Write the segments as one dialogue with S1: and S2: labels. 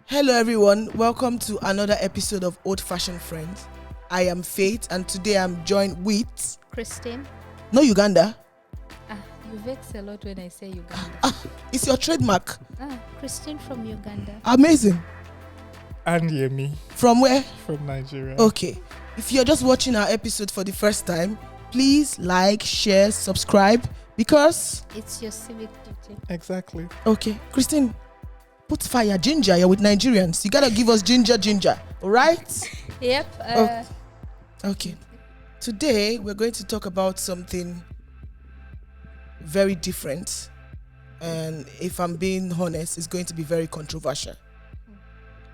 S1: Hello everyone, welcome to another episode of Old Fashioned Friends. I am Faith and today I'm joined with...
S2: Christine.
S1: No Uganda.
S2: You vex a lot when I say Uganda.
S1: It's your trademark.
S2: Christine from Uganda.
S1: Amazing.
S3: And Yemi.
S1: From where?
S3: From Nigeria.
S1: Okay. If you're just watching our episode for the first time, please like, share, subscribe because...
S2: It's your civic duty.
S3: Exactly.
S1: Okay. Christine, put fire, ginger. You're with Nigerians. You gotta give us ginger. Alright?
S2: Yep.
S1: Okay. Today, we're going to talk about something very different. And if I'm being honest, it's going to be very controversial.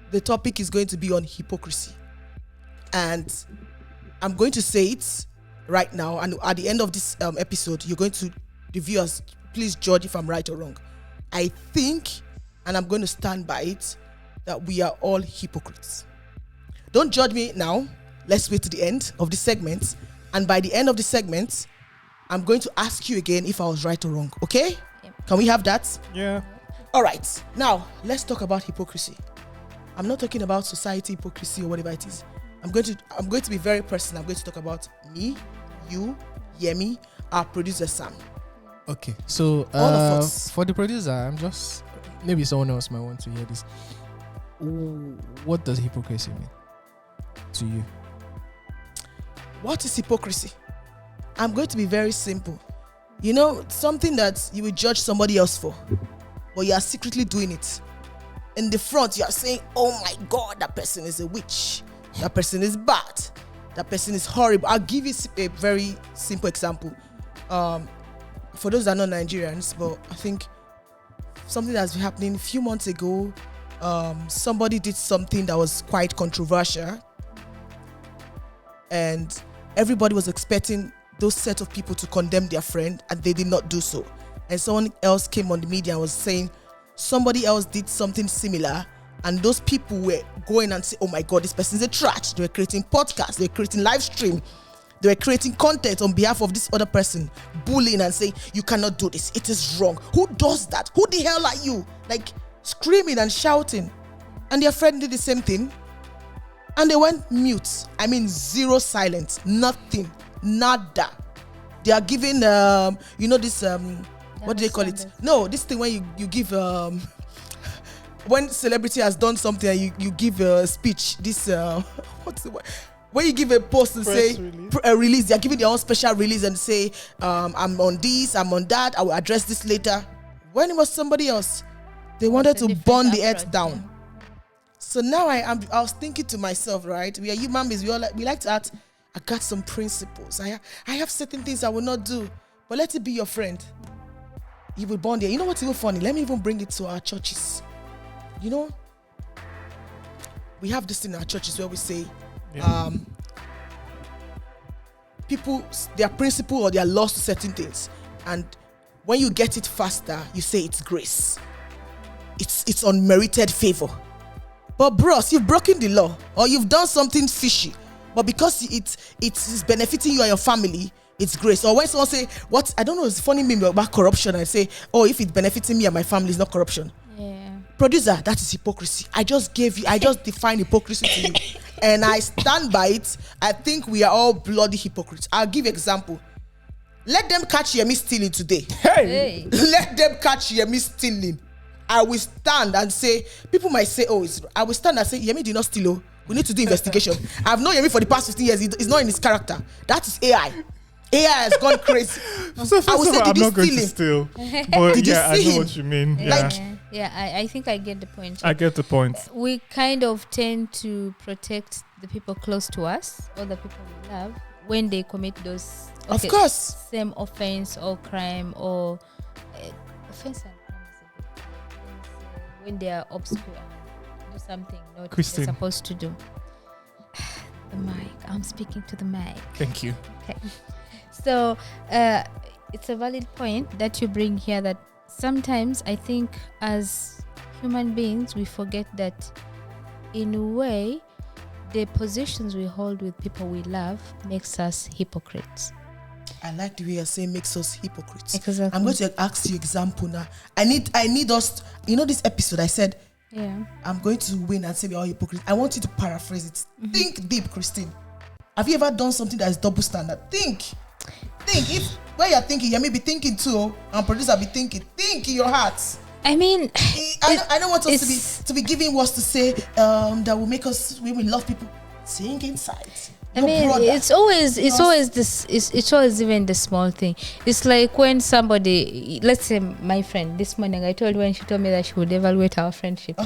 S1: The topic is going to be on hypocrisy. And I'm going to say it right now. And at the end of this episode, you're going to, the viewers, please judge if I'm right or wrong. I think, and I'm going to stand by it, that we are all hypocrites. Don't judge me now. Let's wait to the end of the segment. And by the end of the segment, I'm going to ask you again if I was right or wrong. Okay?
S2: Yep.
S1: Can we have that?
S3: Yeah.
S1: All right. Now, let's talk about hypocrisy. I'm not talking about society hypocrisy or whatever it is. I'm going to be very personal. I'm going to talk about me, you, Yemi, our producer Sam.
S4: Okay, so
S1: All of us.
S4: for the producer, I'm just maybe someone else might want to hear this. What does hypocrisy mean to you?
S1: What is hypocrisy? I'm going to be very simple. You know, something that you will judge somebody else for, but you are secretly doing it. In the front, you are saying, oh my God, that person is a witch. That person is bad. That person is horrible. I'll give you a very simple example. For those that are not Nigerians, but I think something that's been happening a few months ago, somebody did something that was quite controversial. And everybody was expecting those set of people to condemn their friend, and they did not do so. And someone else came on the media and was saying somebody else did something similar, and those people were going and say, oh my God, this person's a trash. They were creating podcasts, they were creating live stream, they were creating content on behalf of this other person, bullying and saying, you cannot do this, it is wrong. Who does that? Who the hell are you? Like screaming and shouting. And their friend did the same thing. And they went mute. I mean, zero silence, nothing, nada. They are giving, this, what do they call it? No, this thing when you give, when celebrity has done something and you give a speech, this, what's the word? When you give a post and
S3: Press
S1: say,
S3: release.
S1: a release, they're giving their own special release and say, I'm on this, I'm on that, I will address this later. When it was somebody else, they wanted to burn the earth down. So now I was thinking to myself, right? We are human beings. We like to act. I got some principles. I have certain things I will not do. But let it be your friend. You will burn there. You know what's even funny? Let me even bring it to our churches. You know, we have this in our churches where we say, people, their principle or their laws to certain things. And when you get it faster, you say it's grace. It's unmerited favor. But bros, you've broken the law or you've done something fishy, but because it's benefiting you and your family, it's grace. Or when someone say, what, I don't know, it's funny meme about corruption. I say, oh, if it's benefiting me and my family, it's not corruption.
S2: Yeah.
S1: Producer, that is hypocrisy. I just defined hypocrisy to you. And I stand by it. I think we are all bloody hypocrites. I'll give you an example. Let them catch Yemi stealing today.
S2: Hey.
S1: Let them catch Yemi stealing. I will stand and say, people might say, oh, I will stand and say, Yemi did not steal. Oh, we need to do investigation. I've known Yemi for the past 15 years. It's not in his character. That is AI. AI has gone crazy.
S3: So first
S1: I will
S3: of
S1: say,
S3: all, I'm
S1: did you
S3: not going
S1: steal
S3: to
S1: him?
S3: steal. But
S1: Did you
S3: yeah, I
S1: see
S3: know
S1: him?
S3: what you mean.
S1: Like-
S2: I think I get the point.
S3: I get the point.
S2: We kind of tend to protect the people close to us or the people we love when they commit those
S1: Of course.
S2: same offense or crime or offense and crime is a bit when they are obscure, do something not
S3: Christine.
S2: they're supposed to do. The mic. I'm speaking to the mic.
S3: Thank you.
S2: Okay. So it's a valid point that you bring here that sometimes I think as human beings we forget that in a way the positions we hold with people we love makes us hypocrites.
S1: I like the way you're saying makes us hypocrites.
S2: Exactly.
S1: I'm going to ask you example now. I need us, this episode, I said,
S2: Yeah.
S1: I'm going to win and say we're all hypocrites. I want you to paraphrase it. Think deep, Christine. Have you ever done something that is double standard? Think. If when you're thinking, you may be thinking too, and producer be thinking. Think in your heart.
S2: I mean,
S1: I don't want us to be giving words to say that will make us when we love people. Think inside.
S2: I mean, it's always even the small thing. It's like when somebody, let's say my friend, this morning when she told me that she would evaluate our friendship.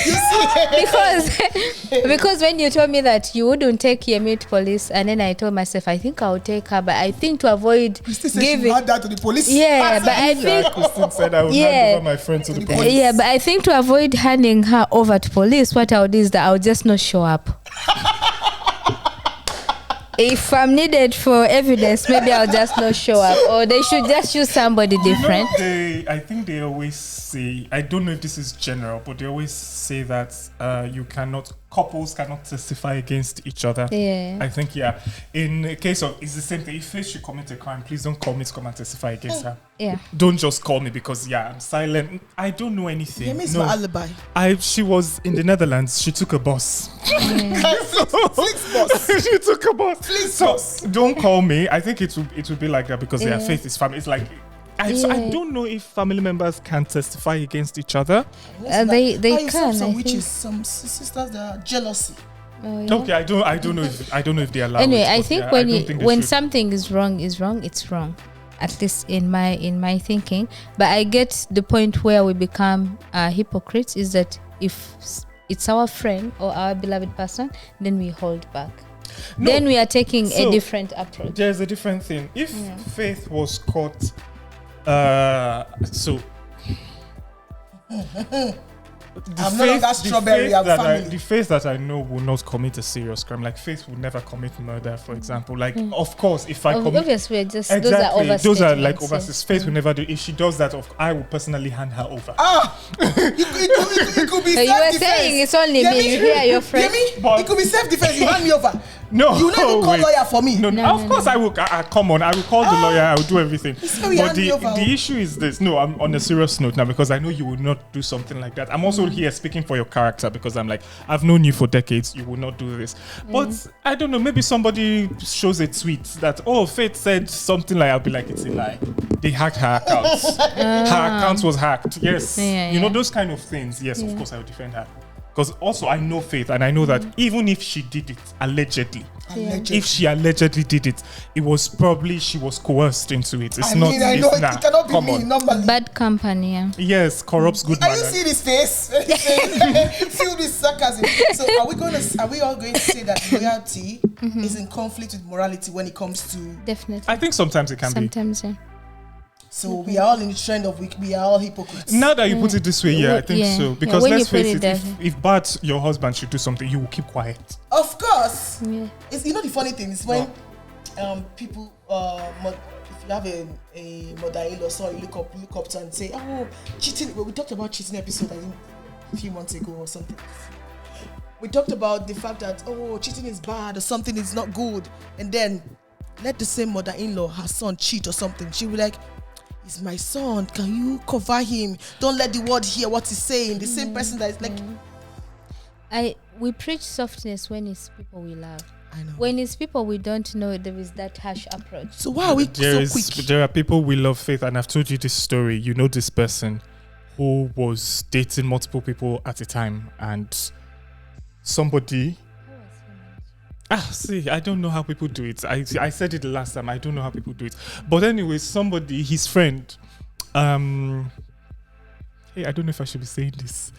S1: You see?
S2: because when you told me that you wouldn't take Yemi to police, and then I told myself I think I would take her, but I think to avoid giving
S1: that to the police.
S2: Yeah, but I think
S3: Christine said I would hand over my friend to the police.
S2: Yeah, but I think to avoid handing her over to police, what I would do is that I would just not show up. If I'm needed for evidence, maybe I'll just not show up, or they should just choose somebody different.
S3: I think they always say, I don't know if this is general, but they always say that couples cannot testify against each other.
S2: Yeah.
S3: I think, in a case of, it's the same thing. If Faith should commit a crime, please don't call me to come and testify against her.
S2: Yeah.
S3: Don't just call me because, I'm silent. I don't know anything.
S1: Yemi is my alibi.
S3: She was in the Netherlands. She took a bus.
S1: Flix bus.
S3: She took a bus.
S1: Flix
S3: So
S1: bus.
S3: don't call me. I think it will be like that because Faith is family. It's like I don't know if family members can testify against each other.
S2: They can.
S1: Some witches, some sisters that are jealousy.
S2: Oh, yeah.
S3: Okay, I don't know if they allow.
S2: Anyway,
S3: it,
S2: I think when
S3: should.
S2: something is wrong, it's wrong. At least in my thinking. But I get the point where we become hypocrites is that if it's our friend or our beloved person, then we hold back.
S3: No.
S2: Then we are taking a different approach.
S3: There's a different thing. If Faith was caught,
S1: I'm no longer strawberry. I'm family.
S3: The Faith that I know will not commit a serious crime. Like Faith would never commit murder, for example. Like, of course, if I commit,
S2: obviously, just
S3: exactly,
S2: those are
S3: like
S2: overstatements.
S3: overseas. Faith will never do. If she does that, I will personally hand her over.
S1: It could be
S2: So you were saying it's only me. You hear your friend.
S1: It could be self-defense. You hand me over.
S3: No,
S1: you never call lawyer for me.
S3: No, of course I will. Come on, I will call the lawyer. I will do everything. But the issue is this. No, I'm on a serious note now because I know you will not do something like that. I'm also here speaking for your character because I'm like, I've known you for decades. You will not do this. But I don't know. Maybe somebody shows a tweet that Faith said something like, I'll be like, it's a lie. They hacked her account. Her account was hacked. Yes, you know those kind of things. Yes, of course I will defend her. Because also I know Faith and I know that even if she did it allegedly, if she allegedly did it, it was probably she was coerced into it. It's not.
S1: I know it cannot be me. Normally,
S2: Bad company. Yeah.
S3: Yes, corrupts good
S1: Are
S3: manners.
S1: you see this face? Feel this sarcasm. So are we all going to say that loyalty is in conflict with morality when it comes to?
S2: Definitely.
S3: I think sometimes it can be.
S2: Sometimes, yeah.
S1: So we are all in the trend of we are all hypocrites.
S3: Now that you put it this way, I think so. Because
S2: when
S3: let's
S2: you put
S3: face
S2: it
S3: it, if Bart, your husband, should do something, you will keep quiet.
S1: Of course.
S2: Yeah.
S1: It's the funny thing is when people if you have a mother-in-law, so you look up to and say, cheating. Well, we talked about cheating episode I think a few months ago or something. We talked about the fact that cheating is bad or something is not good, and then let the same mother-in-law, her son, cheat or something. She'll be like, "It's my son. Can you cover him? Don't let the world hear what he's saying." The same person that is like,
S2: we preach softness when it's people we love.
S1: I know.
S2: When it's people we don't know, there is that harsh approach.
S1: So why are we so quick?
S3: There are people we love, Faith, and I've told you this story. You know this person who was dating multiple people at a time, and somebody. See, I don't know how people do it. I said it the last time. I don't know how people do it. But anyway, somebody, his friend, hey, I don't know if I should be saying this.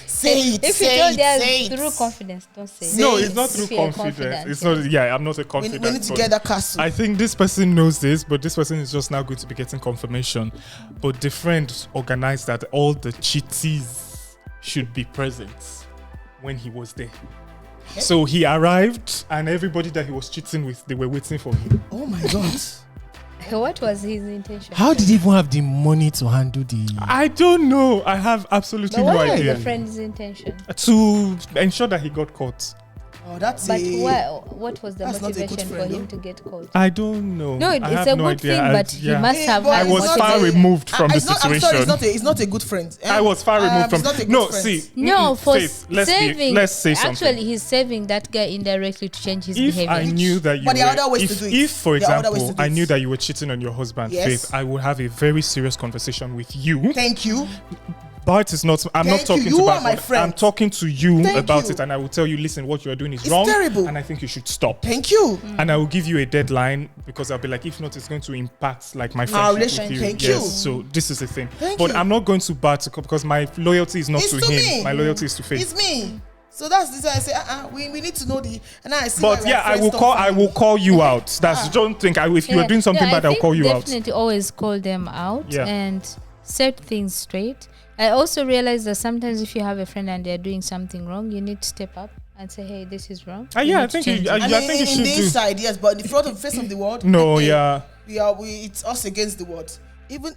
S1: Say it.
S2: If you don't dare through confidence, don't say it.
S3: No, it's not
S2: If
S3: through
S2: you're
S3: confidence. It's
S2: confident,
S3: not. Yeah, I'm not a confident.
S1: We need to get that castle.
S3: I think this person knows this, but this person is just now going to be getting confirmation. But the friend organized that all the cheatees should be present when he was there. Okay. So he arrived, and everybody that he was cheating with, they were waiting for him.
S1: Oh my God.
S2: What was his intention?
S4: How did he even have the money to handle the?
S3: I don't know. I have absolutely
S2: But
S3: no
S2: what was
S3: idea.
S2: the friend's intention?
S3: To ensure that he got caught.
S1: Oh, that's
S2: But
S1: a...
S2: what was the
S1: that's not a good
S2: motivation for
S1: friend,
S2: him
S1: though.
S2: to get caught?
S3: I don't know.
S2: No,
S3: I
S2: it's
S3: have
S2: a
S3: no
S2: good
S3: idea.
S2: thing, but he must have
S1: but
S3: I
S2: had
S3: was
S1: it's not
S3: far
S1: a-
S3: removed from the
S1: it's not,
S3: situation.
S1: I'm sorry, it's not a good friend.
S3: I was far removed from.
S1: It's not a good
S3: No,
S1: friend.
S3: see.
S2: No, for
S3: Faith,
S2: saving.
S3: let's say something.
S2: Actually, he's saving that guy indirectly to change his
S3: If
S2: behavior.
S3: I knew that you
S1: But there are
S3: were,
S1: other ways to do it.
S3: if for
S1: There are other ways
S3: example
S1: to do
S3: I
S1: it.
S3: knew that you were cheating on your husband,
S1: Yes.
S3: Faith, I would have a very serious conversation with you.
S1: Thank you.
S3: But it's not. I'm not
S1: Thank you.
S3: talking
S1: You
S3: to
S1: are
S3: Bart,
S1: my
S3: but
S1: friend.
S3: I'm talking to you
S1: Thank
S3: about
S1: you.
S3: it, and I will tell you, listen, what you are doing is
S1: It's
S3: wrong,
S1: terrible.
S3: and I think you should stop.
S1: Thank you.
S3: And I will give you a deadline because I'll be like, if not, it's going to impact like my
S1: Our
S3: friendship
S1: relationship.
S3: with you.
S1: Thank
S3: Yes,
S1: you.
S3: so this is the thing.
S1: Thank
S3: but
S1: you.
S3: I'm not going to Bart because my loyalty is not
S1: It's
S3: to
S1: to
S3: him.
S1: me.
S3: My loyalty is to Faith.
S1: It's me. So that's this. I say, we need to know the. And I see. why
S3: But
S1: we're
S3: yeah, I
S1: friends,
S3: will
S1: don't
S3: call. I
S1: family.
S3: will call you out. That's don't think. If you are doing something bad, I'll call you out.
S2: Definitely always call them out
S3: Yeah.
S2: and set things straight. I also realize that sometimes if you have a friend and they're doing something wrong, you need to step up and say, hey, this is wrong. You
S3: Yeah,
S2: need
S3: I
S2: to
S3: think
S2: change
S3: you.
S2: it.
S1: I mean,
S3: I think you
S1: in
S3: should
S1: the
S3: do.
S1: inside, yes, but in the front of face of the world,
S3: No, yeah.
S1: it's us against the world. Even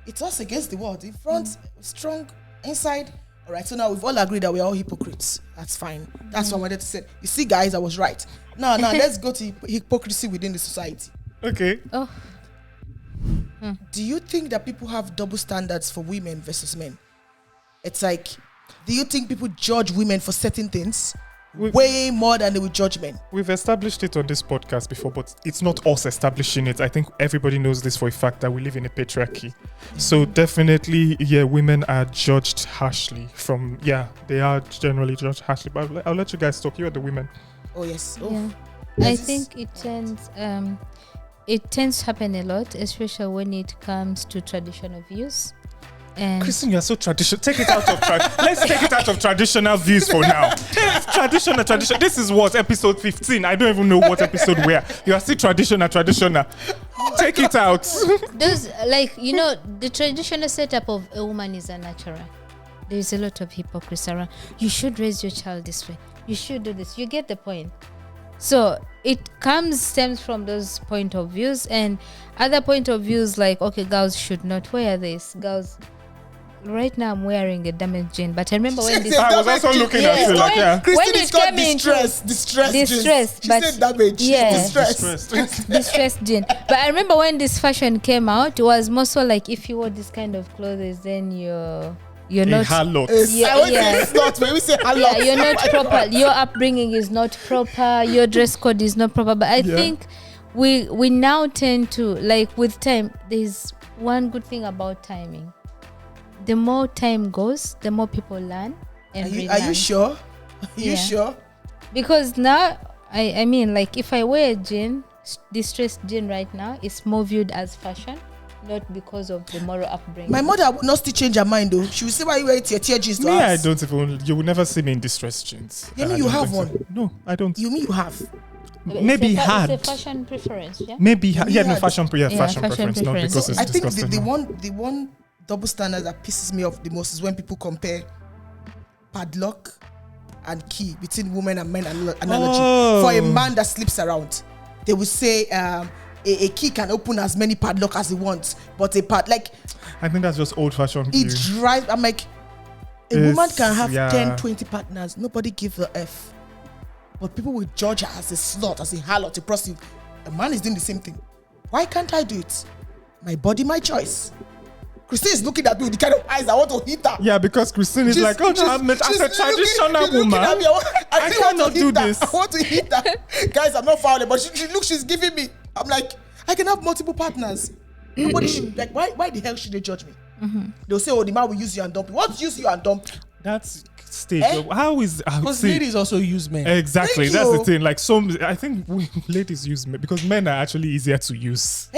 S1: it's us against the world. In front, strong. Inside, all right. So now we've all agreed that we're all hypocrites. That's fine. That's what I wanted to say. You see, guys, I was right. Now, let's go to hypocrisy within the society.
S3: Okay.
S2: Oh,
S1: Do you think that people have double standards for women versus men? It's like, do you think people judge women for certain things way more than they would judge men?
S3: We've established it on this podcast before, but it's not us establishing it. I think everybody knows this for a fact that we live in a patriarchy. So definitely, yeah, women are judged harshly they are generally judged harshly. But I'll let you guys talk. You're the women.
S1: Oh, yes. Oh.
S2: yeah.
S1: Yes,
S2: I
S1: it's-
S2: think it tends to happen a lot, especially when it comes to traditional views. And
S3: Kristen, you're so traditional. Take it out of let's take it out of traditional views for now. Traditional. This is what episode 15. I don't even know what episode we're. You are still traditional. Take it out.
S2: those, the traditional setup of a woman is a natural. There is a lot of hypocrisy around. You should raise your child this way. You should do this. You get the point. So it stems from those point of views, and other point of views like, okay, girls should not wear this. Girls, right now I'm wearing a damaged jean, but I remember when this.
S3: I was also looking at you like, yeah.
S1: Christine
S2: When
S1: is
S2: it
S1: called
S2: came into
S1: distress
S2: distress,
S1: She
S2: but
S1: said damage.
S2: yeah.
S1: Distress.
S2: distressed jean. But I remember when this fashion came out, it was more so like if you wore this kind of clothes, then you're not. Yeah,
S1: I won't
S2: yeah.
S1: say it's not, when we say a lot.
S2: Yeah, you're not proper. Your upbringing is not proper. Your dress code is not proper. But I think we now tend to, like, with time, there's one good thing about timing. The more time goes, the more people learn and
S1: Are you sure? Are you
S2: Yeah.
S1: sure?
S2: Because now, I mean, like, if I wear a jean, distressed jean right now, it's more viewed as fashion, not because of the moral upbringing.
S1: My mother would not still change her mind though. She will say, why you wear tear jeans to
S3: Me, I
S1: us?
S3: don't even. You will never see me in distressed jeans.
S1: You mean
S3: I
S1: you
S3: don't
S1: have
S3: think so.
S1: one?
S3: No, I don't.
S1: You mean you have?
S3: Maybe
S2: it's
S3: had.
S2: It's a fashion preference, yeah?
S3: Maybe
S1: Yeah,
S3: fashion.
S2: Yeah,
S3: Fashion
S2: fashion
S3: preference, not
S2: preference.
S3: because it's
S1: I think
S3: disgusting.
S1: the one double standard that pisses me off the most is when people compare padlock and key between women and men analogy.
S3: Oh.
S1: For a man that sleeps around, they will say a key can open as many padlock as he wants, but
S3: I think that's just old-fashioned
S1: it
S3: view.
S1: drives. I'm like, a
S3: It's-
S1: woman can have
S3: yeah.
S1: 10, 20 partners. Nobody gives a F. But people will judge her as a slut, as a harlot, a prostitute. A man is doing the same thing. Why can't I do it? My body, my choice. Christine is looking at me with the kind of eyes I want to hit her.
S3: Yeah, because Christine is like, oh, no, I'm a traditional woman.
S1: I really want
S3: cannot
S1: to
S3: do
S1: hit her.
S3: this.
S1: I want to hit her. Guys, I'm not fouling, but she's giving me. I'm like, I can have multiple partners. Nobody should, like, why the hell should they judge me? They'll say, oh, the man will use you and dump you. What use you and dump?
S3: That's stage.
S1: Eh?
S3: How is
S4: Because ladies also use men.
S3: Exactly,
S1: Thank
S3: that's
S1: you.
S3: the thing. Like I think ladies use men because men are actually easier to use.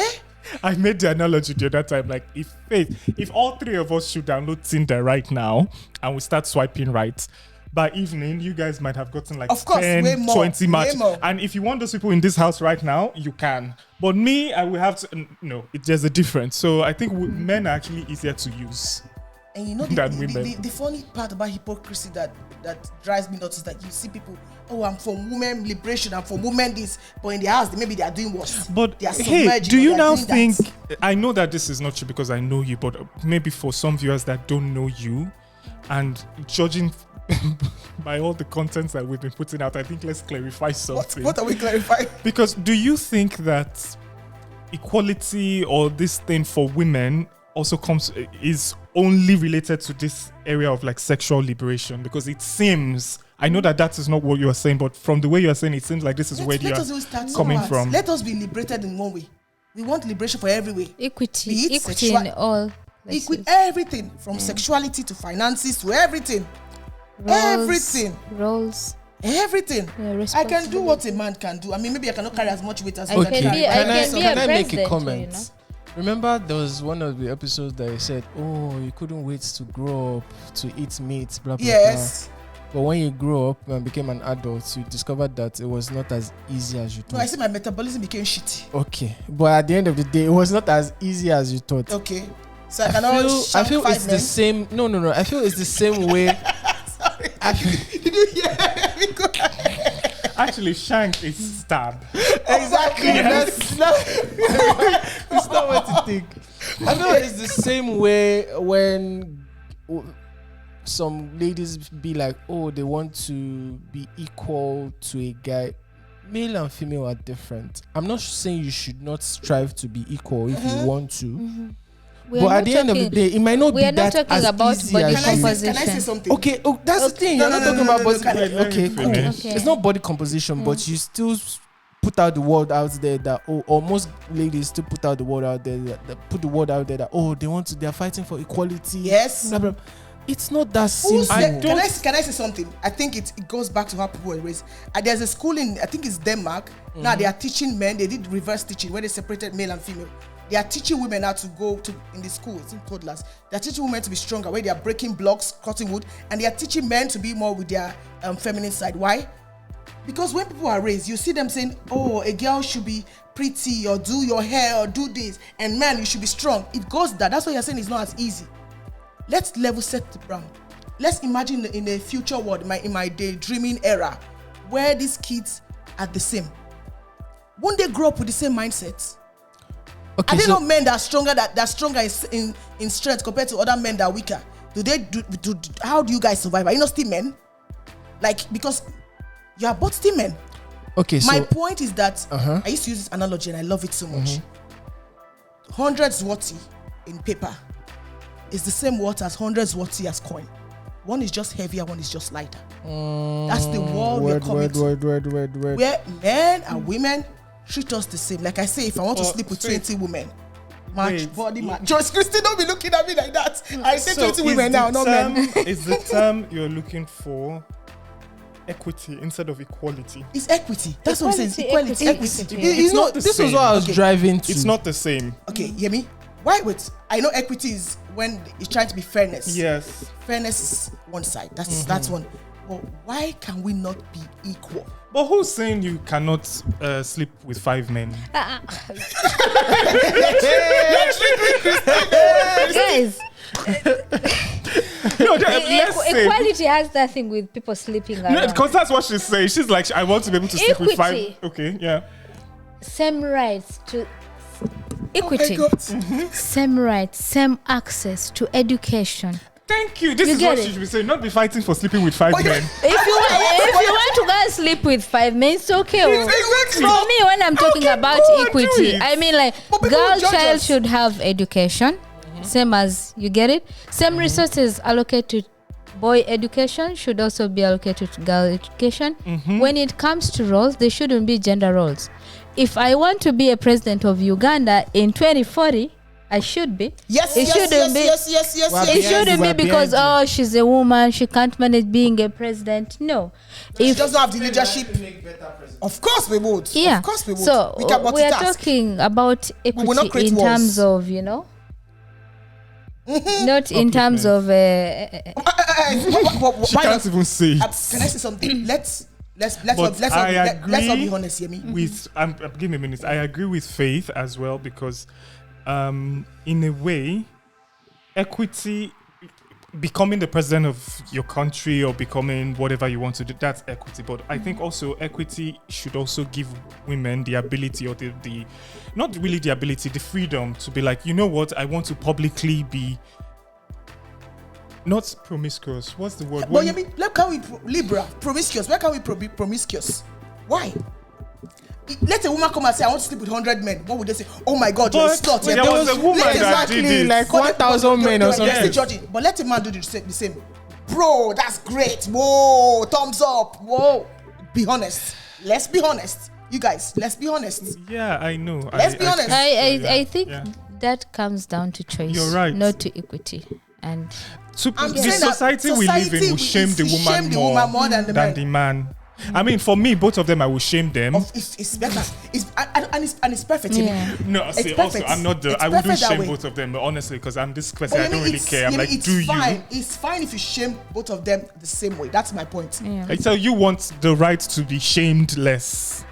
S3: I made the analogy the other time. Like if all three of us should download Tinder right now and we start swiping right, by evening you guys might have gotten like
S1: Of course,
S3: 10,
S1: way more,
S3: 20 matches.
S1: way more.
S3: And if you want those people in this house right now, you can. But me, I will have to. No, there's a difference. So I think men are actually easier to use.
S1: And you know
S3: Than women.
S1: the funny part about hypocrisy that drives me nuts is that you see people, oh, I'm for women liberation, I'm for women this, but in the house maybe they are doing worse.
S3: But
S1: They are
S3: hey,
S1: submerging
S3: do
S1: or
S3: you
S1: they are
S3: now
S1: doing
S3: think?
S1: that.
S3: I know that this is not true because I know you, but maybe for some viewers that don't know you, and judging by all the contents that we've been putting out, I think let's clarify something.
S1: What are we clarifying?
S3: Because do you think that equality or this thing for women also is only related to this area of like sexual liberation? Because it seems, I know that is not what you are saying, but from the way you are saying, it seems like this is where you are coming from.
S1: Let us be liberated in one way. We want liberation for every way.
S2: Equity in all.
S1: Everything from sexuality to finances to everything.
S2: Roles.
S1: Everything. I can do what a man can do. I mean, maybe I cannot carry as much weight as
S2: I can
S4: make a comment? You know? Remember, there was one of the episodes that I said, "Oh, you couldn't wait to grow up to eat meat." Blah blah.
S1: Yes.
S4: Blah. But when you grew up and became an adult, you discovered that it was not as easy as you thought.
S1: No, I see my metabolism became shitty.
S4: Okay, but at the end of the day, it was not as easy as you thought.
S1: Okay, so I feel
S4: it's the same. No. I feel it's the same way.
S1: Sorry. Did you hear me?
S3: Actually, shank is stab.
S1: Exactly.
S3: Yes.
S4: It's not what you think. I feel it's the same way when some ladies be like, oh, they want to be equal to a guy. Male and female are different. I'm not saying you should not strive to be equal if you want to. Mm-hmm. But at the end of the day, it might not be that as easy as
S2: composition.
S1: Can I say something?
S4: Okay, that's the thing. You're not talking about body composition. Okay, cool.
S2: Okay.
S4: It's not body composition, but you still put out the word out there that, or most ladies still put out the word out there that put the word out there that, they're fighting for equality.
S1: Yes.
S4: Blah, blah. It's not that simple.
S1: Can I say something? I think it goes back to how people were raised. There's a school in, I think it's Denmark. Mm-hmm. Now they are teaching men. They did reverse teaching where they separated male and female. They are teaching women how to go to in the schools, in toddlers. They are teaching women to be stronger, where they are breaking blocks, cutting wood, and they are teaching men to be more with their feminine side. Why? Because when people are raised, you see them saying, "Oh, a girl should be pretty, or do your hair, or do this," and man, you should be strong. It goes that. That's why you're saying it's not as easy. Let's level set the ground. Let's imagine in a future world, in my daydreaming era, where these kids are the same. Won't they grow up with the same mindset?
S4: Okay,
S1: are they not men that are stronger in strength compared to other men that are weaker? How do you guys survive? Are you not still men? Like, because you are both still men.
S4: Okay,
S1: my point is that I used to use this analogy and I love it so much. 100 zloty in paper is the same worth as 100 zloty as coin. One is just heavier, one is just lighter. That's the world we're coming to. Where men and women treat us the same. Like I say, if I want to sleep with 20 women, body match. Joyce Christie, don't be looking at me like that. I say 20 women now, not men.
S3: Is the term you're looking for equity instead of equality?
S1: It's equity. That's what it says. Equality.
S3: It's not the same.
S4: This is what I was driving to.
S3: It's not the same.
S1: Okay, hear me? Why? Wait. I know equity is when it's trying to be fairness.
S3: Yes.
S1: Fairness is one side. That's one. But why can we not be equal?
S3: But who's saying you cannot sleep with 5 men?
S2: Guys, equality has nothing with people sleeping around.
S3: No, because that's what she's saying. She's like, I want to be able to sleep with 5. Okay, yeah.
S2: Same rights to equity. Same rights, same access to education.
S3: Thank you. This is what she should be saying. Not be fighting for sleeping with 5 men.
S2: If you want to go and sleep with 5 men, it's okay.
S3: Exactly.
S2: For me, when I'm talking about equity, I mean like child should have education, same as you get it. Same resources allocated to boy education should also be allocated to girl education. When it comes to roles, there shouldn't be gender roles. If I want to be a president of Uganda in 2040, I should be.
S1: Yes.
S2: It shouldn't be because she's a woman, she can't manage being a president. No.
S1: She doesn't have the leadership. Of course we would.
S2: Yeah.
S1: Of course we would.
S2: So we are talking about equity in terms of, not in terms of.
S3: She can't even say it.
S1: Can I say something? Let's not be honest, Yemi.
S3: Give me a minute. I agree with Faith as well because, in a way, equity, becoming the president of your country or becoming whatever you want to do, that's equity. But I think also equity should also give women the ability or the not really the ability, the freedom to be like, you know what, I want to publicly be Not promiscuous. What's the word?
S1: But you mean, promiscuous? Where can we be promiscuous? Why? Let a woman come and say, I want to sleep with 100 men. What would they say? Oh my God, you're a slut.
S3: There was a woman that did it.
S4: Like 1,000 men or something.
S1: Yes. Judging. But let a man do the same. Bro, that's great. Whoa, thumbs up. Whoa. Be honest. Let's be honest. You guys, let's be honest.
S3: Yeah, I know.
S1: Let's be honest.
S2: I think that comes down to choice.
S3: You're right.
S2: Not to equity. And
S3: the society we live in will shame the woman more than the man. I mean, for me, both of them, I will shame them.
S1: It's better. It's perfect.
S2: Yeah.
S3: No, see, also, I'm not I wouldn't shame both of them, but honestly, because I'm this person, I don't really care. I'm like,
S1: It's fine if you shame both of them the same way. That's my point.
S2: Yeah.
S3: So you want the right to be shamed less?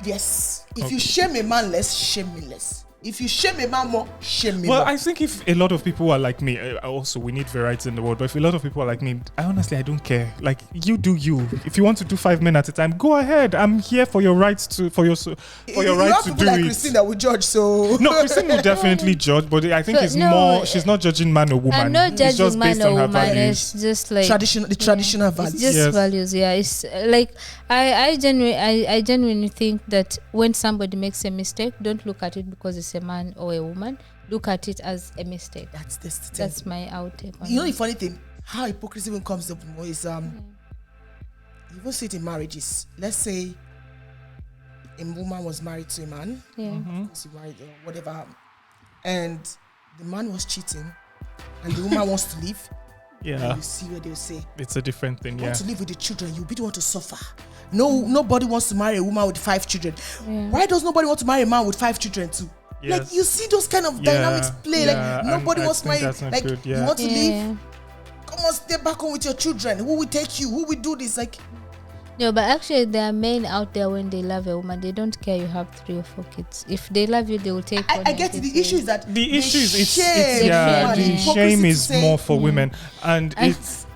S1: Yes. If you shame a man less, shame me less. If you shame a man more, shame me more.
S3: Well, I think if a lot of people are like me, also we need variety in the world. But if a lot of people are like me, I don't care. Like, you do you. If you want to do 5 men at a time, go ahead. I'm here for your rights to right to do it.
S1: Like Christine that will judge. So
S3: no, Christine will definitely judge, but I think it's more. She's not judging man or woman.
S2: I'm not judging
S3: just
S2: man
S3: based
S2: or
S3: on her
S2: woman.
S3: values.
S2: It's just like
S1: traditional values.
S2: It's just values. Yeah, it's like I genuinely think that when somebody makes a mistake, don't look at it because it's a man or a woman. Look at it as a mistake. That's my outtake on
S1: the funny thing, how hypocrisy even comes up more is you will see it in marriages. Let's say a woman was married to a man.
S2: Yeah.
S1: She married or whatever, and the man was cheating, and the woman wants to leave.
S3: Yeah.
S1: And you see where they'll say
S3: it's a different thing.
S1: You want to live with the children, you be the one to suffer. Nobody wants to marry a woman with 5 children. Yeah. Why does nobody want to marry a man with 5 children too? Yes. Like, you see those kind of dynamics play. Like, nobody wants to marry. Like, you want to leave? Come on, stay back home with your children. Who will take you? Who will do this? Like,
S2: no, but actually there are men out there, when they love a woman, they don't care you have 3 or 4 kids. If they love you, they will take one.
S1: I get it. The issue is that
S3: the shame is more for women, and it's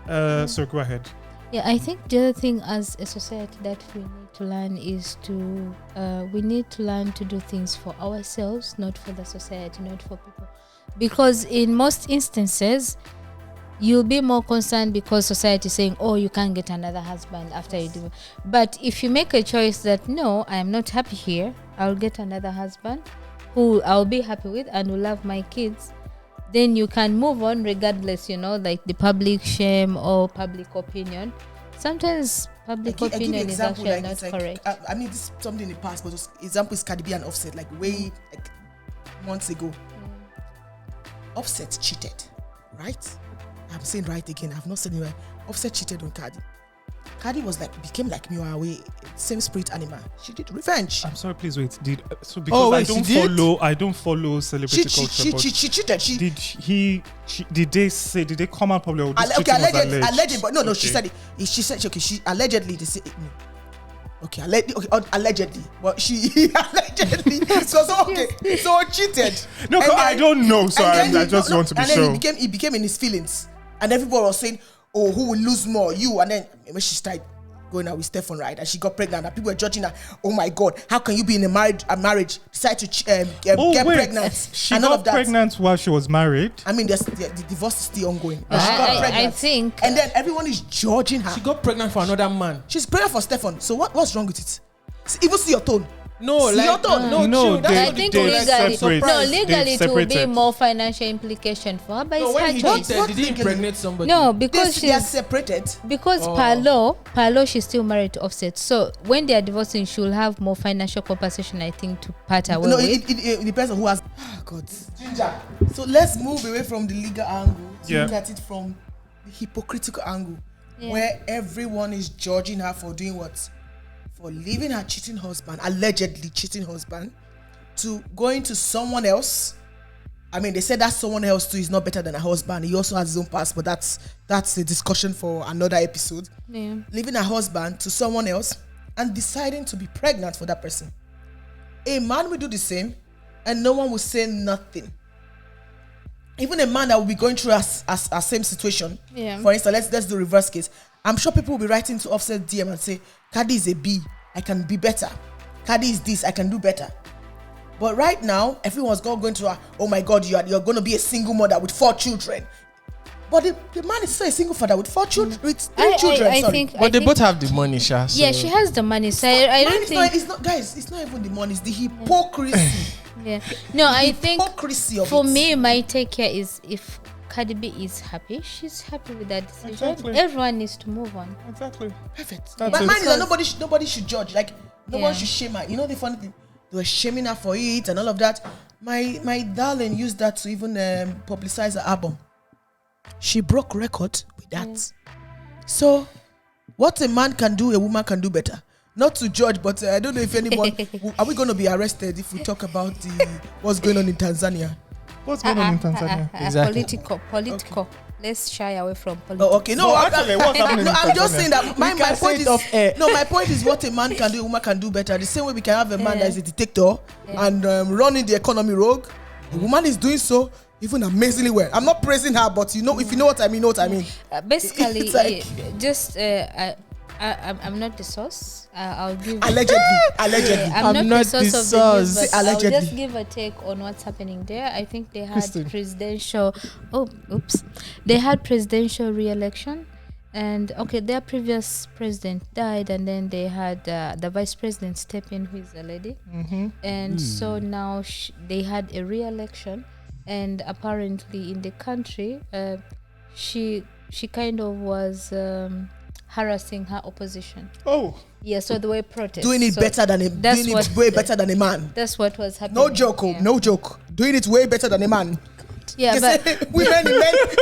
S3: so go ahead.
S2: Yeah, I think the other thing as a society that we need to learn is we need to learn to do things for ourselves, not for the society, not for people. Because in most instances, you'll be more concerned because society is saying, oh, you can't get another husband after you do. But if you make a choice that, no, I am not happy here, I'll get another husband who I'll be happy with and will love my kids, then you can move on regardless, like the public shame or public opinion. Sometimes public opinion is actually not correct.
S1: I mean, this is something in the past, but example is Cardi B and Offset, way months ago. Offset cheated, right? I'm saying right again. I've not said it right. Offset cheated on Cardi. Cardi became like Miwa, same spirit animal. She did revenge.
S3: I'm sorry, please wait. I don't follow celebrity culture.
S1: She cheated.
S3: Did they come out probably?
S1: Allegedly, but no. She said it. She said she allegedly. They say allegedly, but she allegedly. So cheated.
S3: No, I don't know. So I just want to be sure.
S1: And then he became in his feelings, and everybody was saying, oh, who will lose more, you? And then when she started going out with Stefan, right, and she got pregnant, and people were judging her. Oh my God, how can you be in a marriage, decide to get pregnant?
S3: She got pregnant while she was married.
S1: I mean, the divorce is still ongoing.
S2: She got pregnant. I think,
S1: and then everyone is judging her.
S4: She got pregnant for another man.
S1: She's pregnant for Stefan. So what's wrong with it? Even see your tone.
S4: No,
S1: see your tone.
S3: No,
S2: I think legally it will be more financial implication for her, but it's her choice.
S4: Did he impregnate somebody?
S2: No, because
S1: they are separated.
S2: Because per law, she's still married to Offset. So when they are divorcing, she will have more financial compensation, I think, to part her way.
S1: No, it depends on who has. Oh God, Ginger. So let's move away from the legal angle to look at it from the hypocritical angle, where everyone is judging her for doing what? For leaving her cheating husband, allegedly cheating husband, to going to someone else. I mean, they said that someone else too is not better than her husband. He also has his own past, but that's a discussion for another episode. Yeah. Leaving her husband to someone else and deciding to be pregnant for that person. A man will do the same, and no one will say nothing. Even a man that will be going through a same situation. Yeah. For instance, let's do reverse case. I'm sure people will be writing to Offset DM and say, Cardi is a B, I can be better. Cardi is this, I can do better. But right now, everyone's going to, oh my God, you're going to be a single mother with 4 children. But the man is still a single father with 4 children, with 3 children.
S2: I
S1: sorry.
S2: think,
S4: But they both have the money, Sha. So.
S2: yeah, she has the money. So I don't think.
S1: It's not, guys. It's not even the money. It's the hypocrisy.
S2: Yeah. No, I think
S1: Hypocrisy of
S2: for
S1: it.
S2: me, my take here is if Cardi B is happy, she's happy with that decision.
S3: Exactly.
S2: Everyone needs to move on.
S3: Exactly.
S1: Perfect.
S3: That's
S1: My
S3: it.
S1: mind is that nobody should judge. Like no
S2: Yeah.
S1: one should shame her. You know the funny thing, they were shaming her for it and all of that. My darling used that to even publicize her album. She broke record with that. So, what a man can do, a woman can do better. Not to judge, but I don't know if anyone are we going to be arrested if we talk about what's going on in Tanzania.
S3: What's going on in Tanzania?
S4: Exactly.
S2: Political. Let's shy away from politics.
S1: Oh, okay. No,
S3: actually, what's happening
S1: no,
S3: in
S1: I'm just
S3: Tanzania?
S1: saying that my
S4: can
S1: point
S4: say it
S1: is
S4: off air.
S1: no. My point is what a man can do, a woman can do better. The same way we can have a man that is a dictator and running the economy rogue. The woman is doing so even amazingly well. I'm not praising her, but you know, if you know what I mean, know what I mean.
S2: Basically,
S1: It's like-
S2: I'm not the source. I'll give.
S1: Allegedly.
S2: I'm not the source of the news, but I'll
S1: Allegedly.
S2: just give a take on what's happening there. I think they had
S3: Kristen.
S2: presidential. They had presidential re-election, and their previous president died, and then they had the vice president step in, who is a lady, and so now they had a re-election, and apparently in the country, she kind of was harassing her opposition.
S3: Oh,
S2: Yeah, so they were protest.
S1: Doing it
S2: So
S1: better than a
S2: that's
S1: doing
S2: what
S1: it way
S2: the-
S1: better than a man.
S2: That's what was happening.
S1: No joke,
S2: yeah.
S1: no joke. Doing it way better than a man.
S2: Yeah,
S1: They
S2: but
S1: say women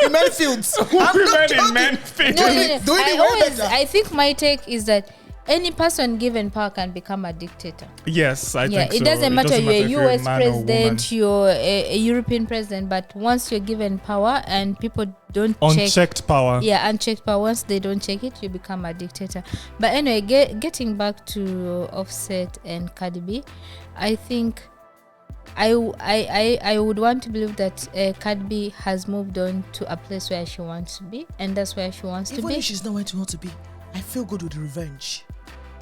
S1: in men fields. I'm not
S3: women in
S1: joking.
S3: men fit.
S2: no.
S1: doing it way better.
S2: I think my take is that any person given power can become a dictator.
S3: Yes, I think so.
S2: It doesn't matter you're a
S3: if you're
S2: US
S3: man or
S2: president, you're a European president, but once you're given power and people don't check,
S3: unchecked power.
S2: unchecked power, once they don't check it, you become a dictator. But anyway, getting back to Offset and Cardi B, I think I would want to believe that Cardi B has moved on to a place where she wants to be, and that's where she wants to
S1: Even
S2: be.
S1: if she's not where she wants to be, I feel good with revenge.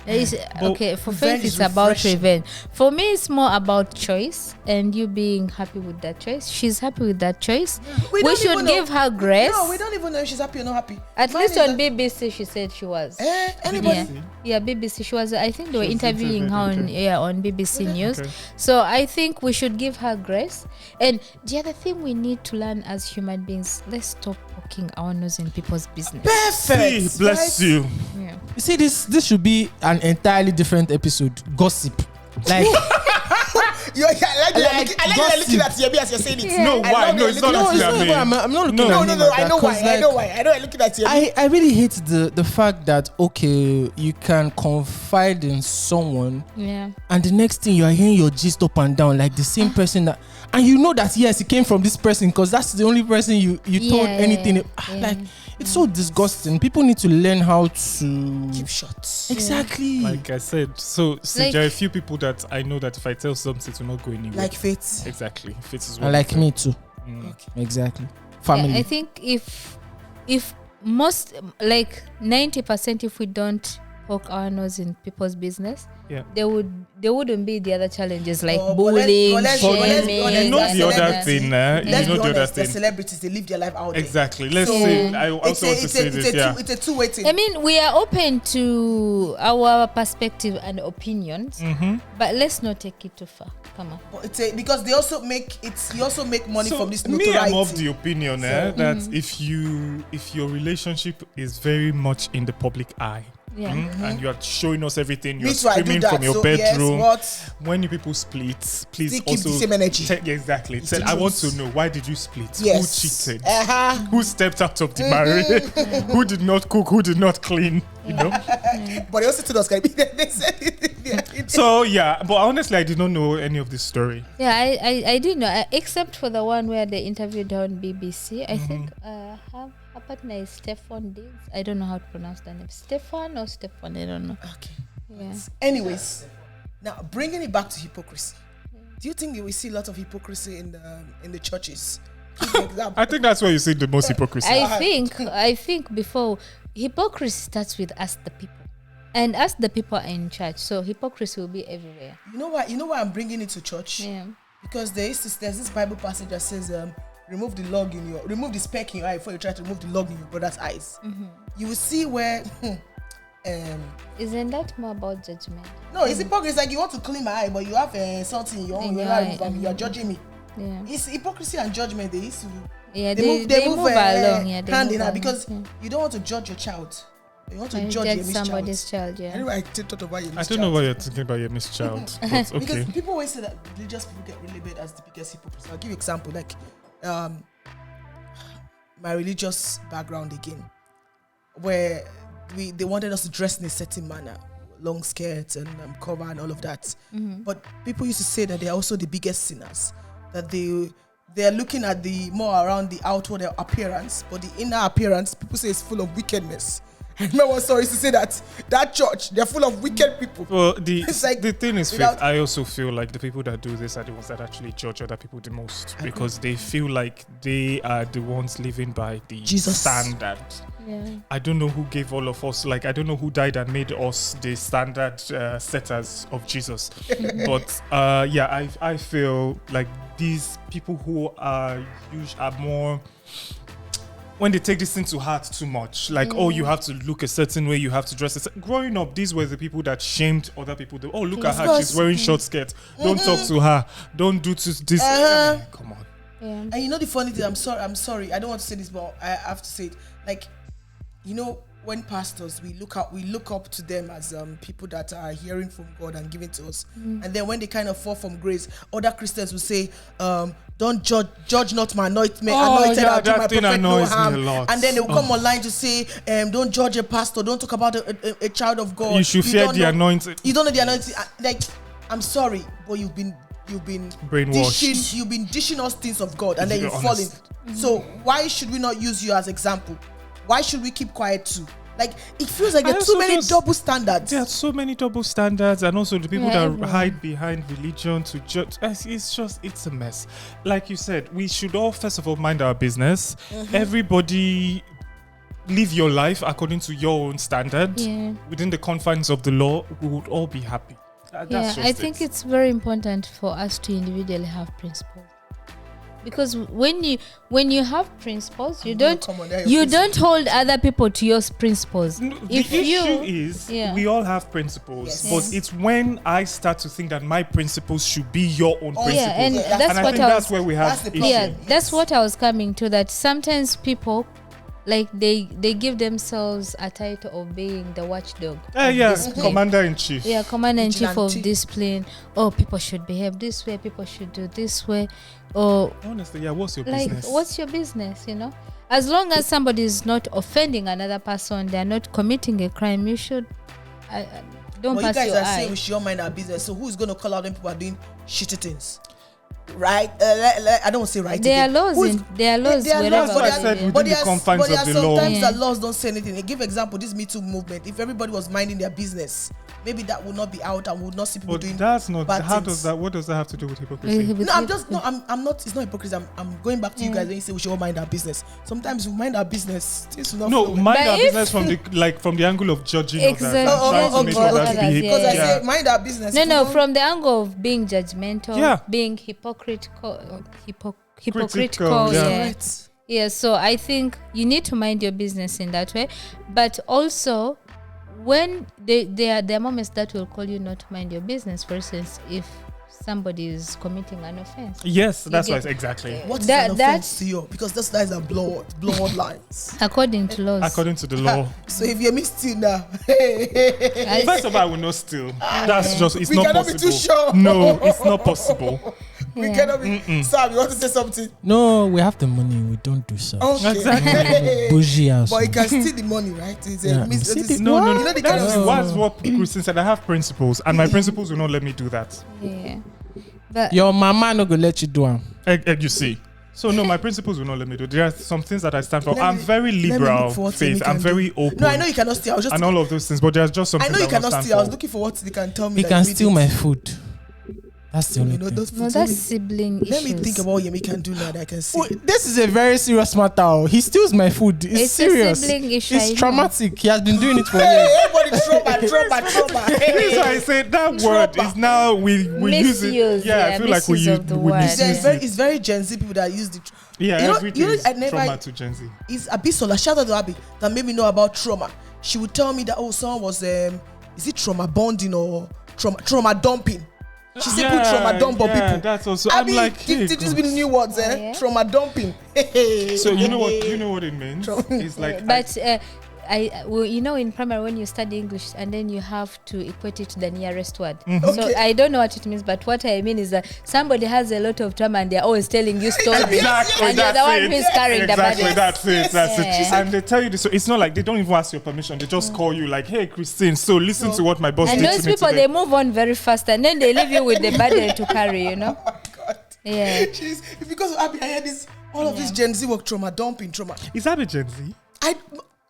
S2: Okay, for
S1: revenge
S2: Faith
S1: is
S2: it's about
S1: refreshing.
S2: revenge. For me it's more about choice and you being happy with that choice. She's happy with that choice. We
S1: don't
S2: should
S1: even
S2: give
S1: know.
S2: her grace.
S1: No, we don't even know if she's happy or not happy.
S2: At
S1: Mine
S2: least
S1: is
S2: on
S1: that-
S2: BBC she said she was.
S1: Anybody?
S2: Yeah, BBC. She was. I think they were
S3: She was
S2: interviewing her on
S3: interviewed,
S2: on BBC News.
S3: Okay.
S2: So I think we should give her grace. And the other thing we need to learn as human beings, let's stop poking our nose in people's business.
S1: Perfect.
S3: See, bless
S1: right?
S3: you.
S2: Yeah.
S4: You see, this should be an entirely different episode. Gossip. Like,
S1: I like you're
S4: gossip.
S1: looking at Yebi as you're saying it.
S3: No,
S1: I
S3: why?
S1: love
S3: No,
S1: you're
S3: it's not
S1: looking at-
S3: actually
S4: it's not
S3: me.
S4: even, I'm not looking
S3: No,
S4: at
S1: No,
S4: him
S1: no,
S4: like
S1: I
S4: that,
S1: know why.
S4: 'cause,
S1: I know
S4: like,
S1: why. I know you're looking at Yebi.
S4: I really hate the fact that, okay, you can confide in someone
S2: Yeah.
S4: and the next thing you are hearing your gist up and down like the same person that, and you know that yes, it came from this person because that's the only person you told
S2: Yeah,
S4: anything.
S2: yeah.
S4: Like, it's so disgusting. People need to learn how to
S1: Keep short.
S4: exactly.
S3: Like I said, so see,
S2: Like-
S3: there are a few people that I know that if I tell something, it will not go anywhere.
S1: Like Faith.
S3: Exactly. Fit is
S4: and
S3: what
S4: like
S3: you
S4: me too.
S3: said. Mm.
S4: Exactly.
S2: Yeah,
S4: Family.
S2: I think if most like 90% if we don't poke our nose in people's business,
S3: Yeah.
S2: there wouldn't be the other challenges like
S1: Oh, but
S2: bullying,
S1: let's be
S2: shaming.
S1: honest,
S3: You know
S1: that's
S3: the other
S1: celebrity.
S3: thing,
S1: Let's
S3: you
S1: be
S3: know the other
S1: honest, the
S3: thing.
S1: celebrities, they live their life out there.
S3: Exactly. Let's
S1: So,
S3: say I also want to say this. Yeah.
S1: It's a two-way thing.
S2: I mean, we are open to our perspective and opinions, but let's not take it too far. Come on.
S1: But because they also make you also make money
S3: So
S1: from this
S3: me,
S1: notoriety.
S3: I'm of the opinion that if your relationship is very much in the public eye,
S2: Yeah.
S3: and you are showing us everything, you're
S1: Me too, I do
S3: screaming
S1: that.
S3: from your
S1: So,
S3: bedroom.
S1: Yes,
S3: When you people split, please
S1: Still keep
S3: also
S1: the same energy.
S3: Yeah, exactly.
S1: It's
S3: Tell,
S1: the
S3: I want
S1: truth.
S3: to know, why did you split?
S1: Yes.
S3: Who cheated?
S1: Uh-huh.
S3: Who stepped out of the marriage? Who did not cook? Who did not clean? You know.
S1: But they also told us, they said it.
S3: So yeah, but honestly, I did not know any of this story.
S2: Yeah, I did know, except for the one where they interviewed her on BBC. I think her partner is Stefan Diggs. I don't know how to pronounce the name. Stefan or Stefan? I don't know.
S1: Okay.
S2: Yeah.
S1: Anyways, now bringing it back to hypocrisy. Do you think we see a lot of hypocrisy in the churches? Give me an example.
S3: I think that's where you see the most hypocrisy.
S2: I think before hypocrisy starts with us the people, and us the people are in church. So hypocrisy will be everywhere.
S1: You know why I'm bringing it to church?
S2: Yeah.
S1: Because there's this Bible passage that says, remove the speck in your eye before you try to remove the log in your brother's eyes. You will see where
S2: isn't that more about judgment?
S1: No, it's hypocrisy. It's like you want to clean my eye, but you have something in your own eye. You are judging me.
S2: Yeah.
S1: It's hypocrisy and judgment. They used to.
S2: Yeah, they move along. Yeah,
S1: hand in hand because you don't want to judge your child. You want to judge
S2: somebody's child. Yeah.
S1: Anyway, I thought about your
S3: I don't know what you're thinking about your mischild. But okay.
S1: Because people always say that religious people get really bad as the biggest hypocrites. I'll give you an example. Like, my religious background again, where they wanted us to dress in a certain manner, long skirts and cover and all of that. But people used to say that they are also the biggest sinners. That they are looking at the more around the outward appearance, but the inner appearance, people say, is full of wickedness. I remember one story to say that church, they're full of wicked people.
S3: Well, the thing is, Faith, I also feel like the people that do this are the ones that actually judge other people the most, because they feel like they are the ones living by the
S1: Jesus
S3: standard.
S2: Yeah.
S3: I don't know who gave all of us, like, I don't know who died and made us the standard setters of Jesus. But I feel like these people who are more, when they take this thing to heart too much, like, oh, you have to look a certain way, you have to dress growing up, these were the people that shamed other people. Oh, look at her, she's wearing short skirt. Don't talk to her. Don't do this. Come on.
S2: Yeah.
S1: And you know the funny thing, I'm sorry, I don't want to say this, but I have to say it. Like, you know, when pastors, we look up to them as people that are hearing from God and giving to us. And then when they kind of fall from grace, other Christians will say, don't judge not my anointed, anointed I'll do my prophet no harm. And then they'll come online to say, don't judge a pastor, don't talk about a child of God.
S3: You should fear the anointed.
S1: You don't know the anointed. Like, I'm sorry, but you've been
S3: brainwashed.
S1: You've been dishing us things of God, and then you've fallen. So why should we not use you as example? Why should we keep quiet too? Like, it feels like there are too many double standards.
S3: There are so many double standards, and also the people that hide behind religion to judge. It's a mess. Like you said, we should all first of all mind our business. Everybody live your life according to your own standard. Within the confines of the law, we would all be happy.
S2: I think it's very important for us to individually have principles. Because when you have principles, you don't hold other people to your principles.
S3: No, the issue is we all have principles, but it's when I start to think that my principles should be your own principles.
S2: Yeah, and
S3: that's where we have issue.
S2: Yeah, that's what I was coming to. That sometimes people, like, they give themselves a title of being the watchdog.
S3: Commander-in-chief.
S2: Yeah, commander-in-chief of discipline. Oh, people should behave this way. People should do this way. Or
S3: honestly, what's your business?
S2: What's your business? You know, as long as somebody is not offending another person, they are not committing a crime. You should don't pass your eye. You guys are saying
S1: we should mind our business. So who's going to call out them people are doing shitty things? Right? I don't want to say right.
S2: There are laws. There are laws.
S3: But there are
S1: sometimes that laws don't say anything. I give example. This Me Too movement. If everybody was minding their business, maybe that would not be out and would not see people doing.
S3: That's not.
S1: Bad
S3: how
S1: things.
S3: does that? What does that have to do with hypocrisy?
S1: No, I'm not. It's not hypocrisy. I'm going back to you guys when you say we should all mind our business. Sometimes we mind our business. Things will not
S3: mind our business from the angle of judging others.
S1: Because I say mind our business.
S2: No, from the angle of being judgmental, being hypocritical. Yeah, so I think you need to mind your business in that way, but also when there are moments that will call you not to mind your business. For instance, if somebody is committing an offense.
S3: Yes, that's why exactly.
S1: What is an offense to you? Because those lines are blood lines.
S2: According to laws.
S3: According to the law.
S1: So if you miss steal now,
S3: first of all, I will not steal. That's just it's
S1: we
S3: not
S1: cannot
S3: possible.
S1: Be too sure.
S3: No, it's not possible.
S1: We cannot be. Sam, you want to say something?
S4: No, we have the money. We don't do so.
S1: Okay.
S4: Exactly. Bougie house.
S1: But you can steal the money, right? It's
S3: no.
S1: You know the kind of
S3: What's what Christian said? I have principles, and my principles will not let me do that.
S2: Yeah. But
S4: your mama not gonna let you do them.
S3: You see. So no, my principles will not let me do. There are some things that I stand for. I'm very liberal, Faith. I'm very open.
S1: No, I know you cannot steal. I was just
S3: and all of those things, but there's just something.
S1: I know you cannot steal. I was looking for what they can tell me.
S4: He can steal my food. That's the only thing.
S2: That's sibling issues.
S1: Let me think about what Yemi can do now that I can see.
S4: This is a very serious matter. He steals my food. It's serious.
S2: A sibling issue.
S4: It's traumatic. He has been doing it for years.
S1: Everybody trauma.
S3: This is why I said that word is now we use it.
S2: Yeah,
S3: I feel like we misuse it.
S1: It's very Gen Z people that use the
S3: Yeah, everything is
S1: I never,
S3: trauma to Gen Z.
S1: It's Abisola, shout out to Abby, that made me know about trauma. She would tell me that, someone was, is it trauma bonding or trauma dumping? She said put trauma dump on people.
S3: That's also,
S1: Abby,
S3: I'm like, hey,
S1: this been new words,
S2: yeah.
S1: Trauma dumping.
S3: So you know what it means? It's like,
S2: but in primary when you study English and then you have to equate it to the nearest word. So I don't know what it means, but what I mean is that somebody has a lot of trauma and they're always telling you stories.
S3: Exactly,
S2: and you're the one who's carrying the burden.
S3: That's it. And they tell you this. So it's not like they don't even ask your permission. They just call you like, hey, Christine, so listen to what my boss did to me today.
S2: And those people, they move on very fast and then they leave you with the burden to carry,
S1: Oh my God.
S2: Yeah.
S1: Because of Abby, I heard this, all of this Gen Z work trauma dumping.
S3: Is that a Gen Z?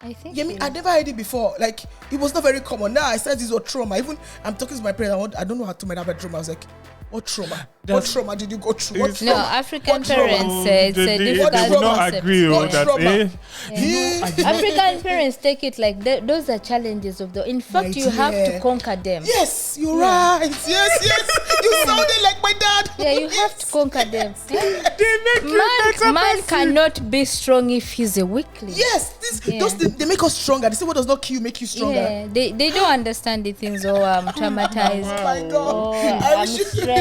S2: I think
S1: I never heard it before. Like, it was not very common. Now I said this was trauma. Even I'm talking to my parents. I don't know how to make up a trauma. I was like, what trauma? What trauma did you go through? What
S2: no,
S1: trauma?
S2: African parents it's a difficult
S3: they will not
S2: concept.
S3: agree on that.
S2: African parents take it like those are challenges of the. In fact, you have to conquer them.
S1: Yes, you're right. Yes. You sounded like my dad.
S2: Yeah, you have to conquer them.
S3: They make you
S2: Man cannot be strong if he's a weakling.
S1: Yes, they make us stronger. They say what does not kill you make you stronger.
S2: Yeah, they don't understand the things. I'm traumatized.
S1: Oh my God.
S2: I'm stressed.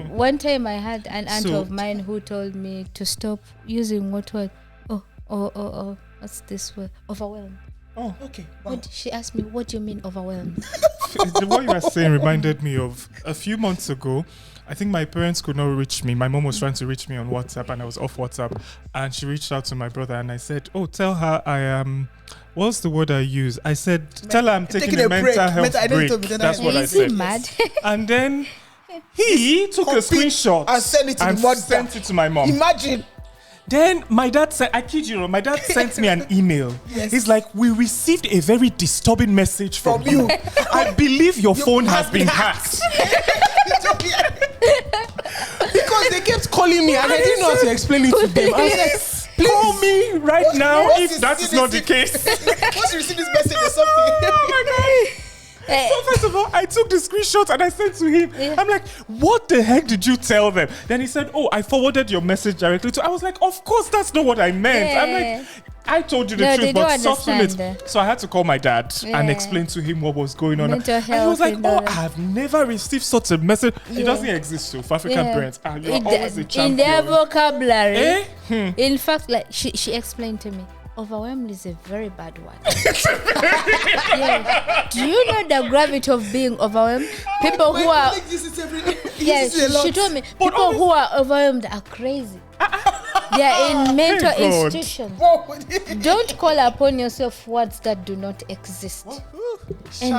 S2: One time I had an aunt of mine who told me to stop using what word? Oh, what's this word? Overwhelmed.
S1: Oh, okay. Wow.
S2: She asked me, what do you mean overwhelmed?
S3: What you were saying reminded me of a few months ago. I think my parents could not reach me. My mom was trying to reach me on WhatsApp and I was off WhatsApp. And she reached out to my brother and I said, tell her I am... what's the word I use? I said, tell her I'm taking a mental health break. That's what I said.
S2: Is he mad?
S3: And then he took a screenshot
S1: and sent it
S3: to my mom.
S1: Imagine.
S3: Then my dad said, I kid you, my dad sent me an email.
S1: Yes.
S3: He's like, we received a very disturbing message from you. I believe your phone has been hacked.
S1: Because they kept calling me and I didn't know how to explain it to them. I was like, please
S3: call me right now if that is not the case.
S1: Once you receive this message or something. Oh my God.
S3: So first of all, I took the screenshot and I sent to him. Yeah. I'm like, what the heck did you tell them? Then he said, I forwarded your message directly to. I was like, of course, that's not what I meant. Yeah. I'm like, I told you the truth, but soften it. So I had to call my dad and explain to him what was going on.
S2: Mental health,
S3: and he was like, I have never received such a message. It doesn't exist for African parents. You're always a champion.
S2: In their vocabulary. In fact, like she explained to me, overwhelmed is a very bad word. Do you know the gravity of being overwhelmed? People who are she told me people who are overwhelmed are crazy. They are in mental institutions. Don't call upon yourself words that do not exist. And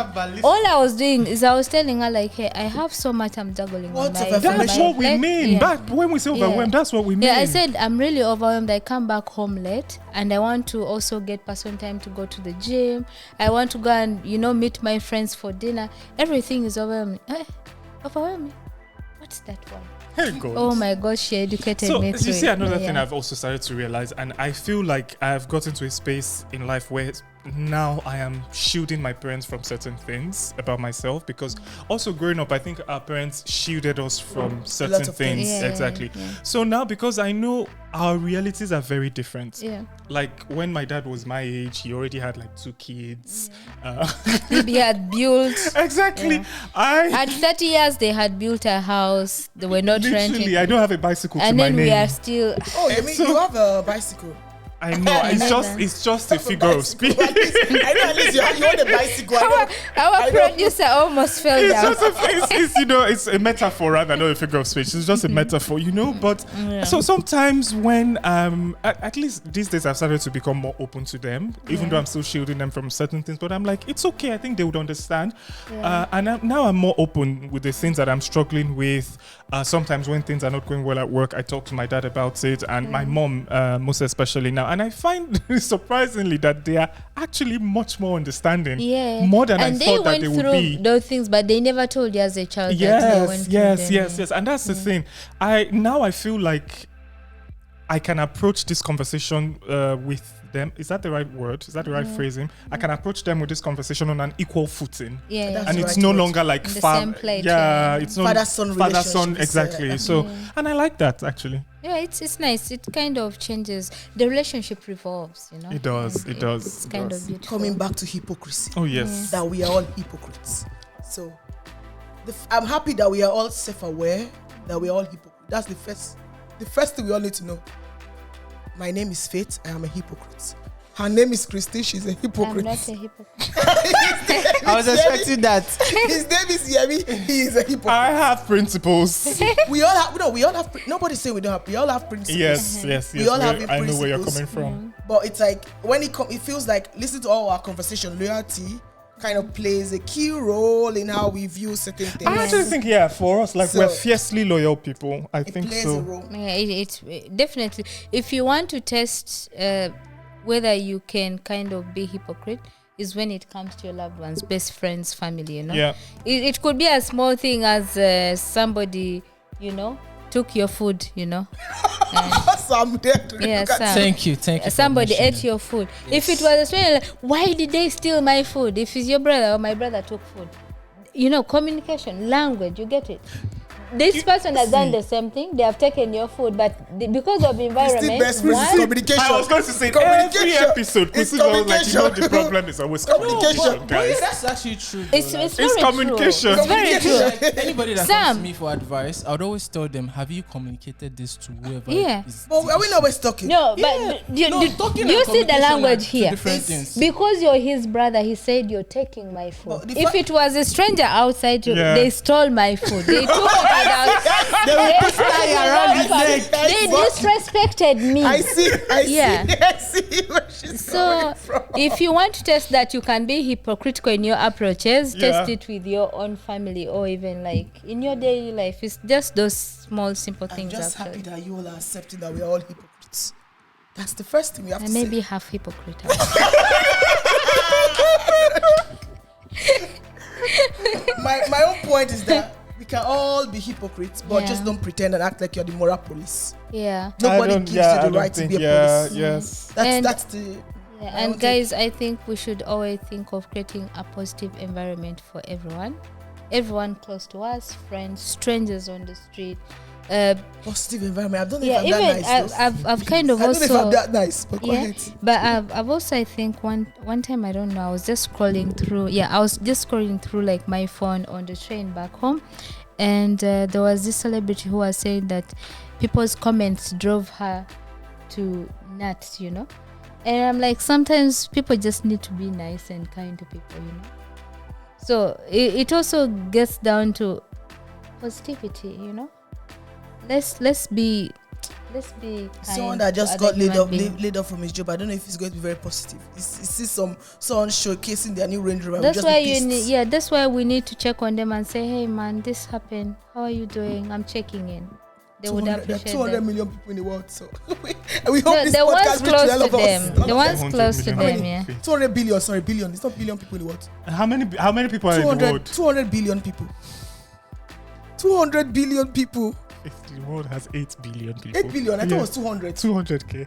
S2: all I was doing is I was telling her like, hey, I have so much I'm juggling on my
S3: That's what we mean. But when we say overwhelmed, that's what we mean.
S2: Yeah, I said I'm really overwhelmed. I come back home late and I want to also get personal time to go to the gym. I want to go and meet my friends for dinner. Everything is overwhelming. Overwhelming. What's that one?
S3: Hey God.
S2: Oh my God, she educated me.
S3: So you see another thing I've also started to realize, and I feel like I've gotten to a space in life where now I am shielding my parents from certain things about myself, because also growing up, I think our parents shielded us from certain things. Exactly. Yeah. So now, because I know our realities are very different. Yeah. Like when my dad was my age, he already had like 2 kids.
S2: He had built.
S3: Exactly.
S2: Yeah. At 30 years, they had built a house. They were not renting.
S3: I don't have a bicycle
S2: and
S3: to my name.
S2: And then we are still.
S1: Oh, you mean you have a bicycle?
S3: I know. It's just a figure of speech.
S1: I know at least you want a bicycle.
S2: Our producer almost fell down.
S3: It's a metaphor rather than a figure of speech. It's just a metaphor, But so sometimes when at least these days I've started to become more open to them, even though I'm still shielding them from certain things. But I'm like, it's okay. I think they would understand. Yeah. And now I'm more open with the things that I'm struggling with. Sometimes when things are not going well at work, I talk to my dad about it, and my mom most especially now. And I find surprisingly that they are actually much more underndstanding. Yeah. More than I thought that they would be. And they went through
S2: those things, but they never told you as a child that they went through them.
S3: Yes. And that's the thing. I feel like I can approach this conversation with them. Is that the right word? Is that the right phrasing? I can approach them with this conversation on an equal footing.
S2: Yeah.
S3: And
S1: the
S3: it's
S1: right
S3: no
S1: word.
S3: longer like
S2: On the same plate,
S3: it's not
S1: Father-son
S3: father-son,
S1: relationship.
S3: exactly. So, and I like that actually.
S2: Yeah, it's nice. It kind of changes. The relationship revolves, you know.
S3: It does,
S2: And
S3: it does,
S2: It's
S3: it
S2: kind
S3: does.
S2: of beautiful.
S1: Coming back to hypocrisy.
S3: Oh yes.
S1: That we are all hypocrites. So I'm happy that we are all self-aware that we are all hypocrites. That's the first thing we all need to know. My name is Faith. I am a hypocrite. Her name is Christy. She's a hypocrite.
S2: I'm not a hypocrite.
S4: I was expecting that.
S1: His name is Yemi. He is a hypocrite.
S3: I have principles.
S1: We all have. No, we all have. Nobody's saying we don't have. We all have principles.
S3: yes.
S1: We all have
S3: I know where you're
S1: principles.
S3: coming from.
S1: But it's like when it feels like listen to all our conversation. Loyalty kind of plays a key role in how we view certain things.
S3: I actually think, for us, like
S1: So-
S3: we're fiercely loyal people. I
S1: It
S3: think
S1: plays
S3: so.
S1: a role.
S2: Yeah, it's definitely. If you want to test whether you can kind of be hypocrite, is when it comes to your loved ones, best friends, family. You know.
S3: Yeah.
S2: It could be a small thing as somebody, you know, took your food. You know.
S1: Some there to
S2: Yeah,
S1: look at.
S2: some.
S4: Thank you. for
S2: Somebody
S4: mentioning.
S2: ate your food. If it was a stranger, like, why did they steal my food? If it's your brother or my brother took food, you know, communication, language, you get it. This person has done the same thing. They have taken your food, but because of environment,
S1: best friends is
S2: one,
S1: communication.
S3: I was going to say every
S1: Communication.
S3: episode,
S1: It's
S3: Priscilla was like,
S1: communication.
S3: the problem is always
S1: Communication.
S3: communication,
S4: But yeah,
S3: guys.
S4: that's actually true.
S2: it's
S4: though, like,
S2: very
S3: communication.
S2: true. It's very
S1: Communication.
S2: true.
S4: like, anybody that
S2: Sam.
S4: comes to me for advice, I would always tell them, have you communicated this to whoever
S2: Yeah.
S4: is
S1: But are we not always talking?
S2: No,
S4: Yeah.
S2: but you,
S4: No,
S2: you,
S4: talking
S2: you
S4: and
S2: see the
S4: communication are
S2: language
S4: two
S2: here.
S4: different
S1: It's-
S4: things.
S2: Because you're his brother, he said you're taking my food.
S1: But the
S2: If
S1: fa-
S2: it was a stranger outside,
S3: Yeah.
S2: they stole my food. They took it without.
S1: They will put
S2: They
S1: around his neck.
S2: They disrespected me.
S1: I see.
S2: Yeah.
S1: I see where she's
S2: So,
S1: coming from.
S2: if you want to test that you can be hypocritical in your approaches,
S3: Yeah.
S2: test it with your own family or even like in your daily life. It's just those small, simple
S1: I'm
S2: things.
S1: just
S2: actually.
S1: happy that you all are accepting that we are all hypocrites. That's the first thing we have
S2: I
S1: to
S2: may
S1: say.
S2: be half hypocrite.
S1: My own point is that we can all be hypocrites, but
S2: Yeah.
S1: just don't pretend and act like you're the moral police.
S2: Yeah.
S1: Nobody gives you the right to be a police.
S3: Yes.
S2: And-
S1: That's the.
S2: Yeah,
S1: I
S2: and
S1: don't
S2: guys, I think we should always think of creating a positive environment for everyone close to us, friends, strangers on the street.
S1: Positive environment. I don't know
S2: Yeah,
S1: if I'm
S2: even
S1: that nice. though.
S2: I've kind of
S1: I don't know if I'm
S2: also
S1: that nice, but go
S2: yeah,
S1: ahead.
S2: but I've also I think one time I don't know I was just scrolling through like my phone on the train back home, and there was this celebrity who was saying that people's comments drove her to nuts, you know. And I'm like, sometimes people just need to be nice and kind to people, you know. So it also gets down to positivity, you know. Let's be kind.
S1: Someone that
S2: to
S1: just
S2: other
S1: got
S2: human beings.
S1: laid off from his job. I don't know if he's going to be very positive. You see someone showcasing their new Range Rover.
S2: That's
S1: just
S2: why
S1: be
S2: you
S1: pissed.
S2: need. Yeah, that's why we need to check on them and say, "Hey, man, this happened. How are you doing? I'm checking in." They would
S1: 200 there are
S2: appreciate
S1: 200
S2: that.
S1: million people in the world, so we hope
S2: No,
S1: this
S2: the ones
S1: podcast goes
S2: close
S1: to all
S2: to
S1: of us.
S2: them. The ones
S3: 100
S2: close to
S3: million.
S2: them. Yeah.
S1: 200 billion, sorry, billion. It's not billion people in the world.
S3: How many people are in the
S1: 200,
S3: world?
S1: 200 billion people. 200 billion people.
S3: If the world has 8 billion people.
S1: 8 billion. I thought it was 200.
S3: 200k.